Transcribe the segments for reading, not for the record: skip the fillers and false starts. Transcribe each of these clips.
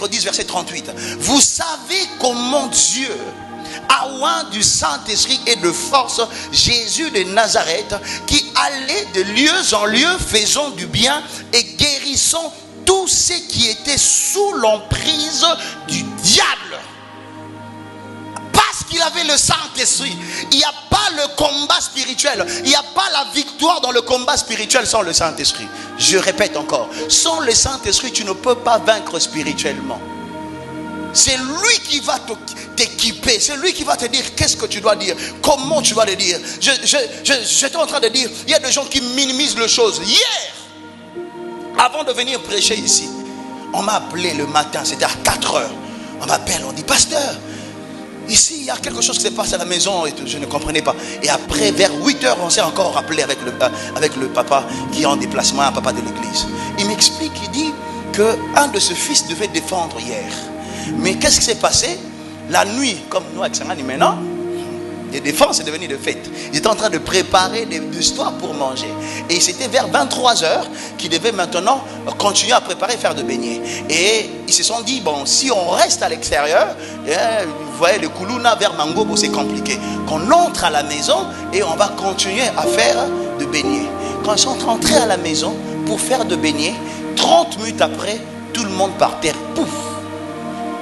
chapitre 10, verset 38. Vous savez comment Dieu a oint du Saint-Esprit et de force Jésus de Nazareth, qui allait de lieu en lieu faisant du bien et guérissant tous ceux qui étaient sous l'emprise du diable. Parce qu'il avait le Saint-Esprit. Il n'y a pas le combat spirituel. Il n'y a pas la victoire dans le combat spirituel sans le Saint-Esprit. Je répète encore, sans le Saint-Esprit, tu ne peux pas vaincre spirituellement. C'est lui qui va t'équiper. C'est lui qui va te dire qu'est-ce que tu dois dire, comment tu vas le dire. J'étais en train de dire, il y a des gens qui minimisent les choses. Hier, avant de venir prêcher ici, on m'a appelé le matin, c'était à 4 heures. On m'appelle, on dit, pasteur, ici il y a quelque chose qui se passe à la maison et je ne comprenais pas. Et après, vers 8 heures, on s'est encore rappelé avec le papa qui est en déplacement, un papa de l'église. Il m'explique, il dit qu'un de ses fils devait défendre hier. Mais qu'est-ce qui s'est passé? La nuit, comme nous avec Sangani maintenant, les défenses est devenu de fête. Ils étaient en train de préparer des histoires pour manger. Et c'était vers 23 heures qu'ils devaient maintenant continuer à préparer, faire de beignets. Et ils se sont dit, bon, si on reste à l'extérieur, vous voyez, le Koulouna vers Mangobo, c'est compliqué. Qu'on entre à la maison et on va continuer à faire de beignets. Quand ils sont rentrés à la maison pour faire de beignets, 30 minutes après, tout le monde par terre, pouf.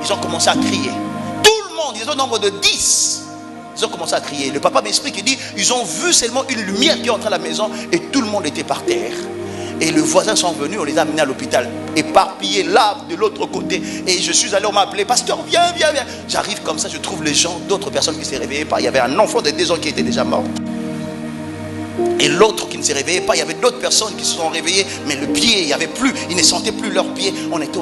Ils ont commencé à crier. Tout le monde, ils ont un nombre de 10. Ils ont commencé à crier. Le papa m'explique, il dit, ils ont vu seulement une lumière qui est entrée à la maison et tout le monde était par terre. Et les voisins sont venus, on les a amenés à l'hôpital, éparpillés là, de l'autre côté. Et je suis allé, on m'a appelé, pasteur, viens. J'arrive comme ça, je trouve les gens, d'autres personnes qui ne se réveillaient pas. Il y avait un enfant de 2 ans qui était déjà mort. Et l'autre qui ne se réveillait pas, il y avait d'autres personnes qui se sont réveillées, mais le pied, il n'y avait plus, ils ne sentaient plus leurs pieds. On était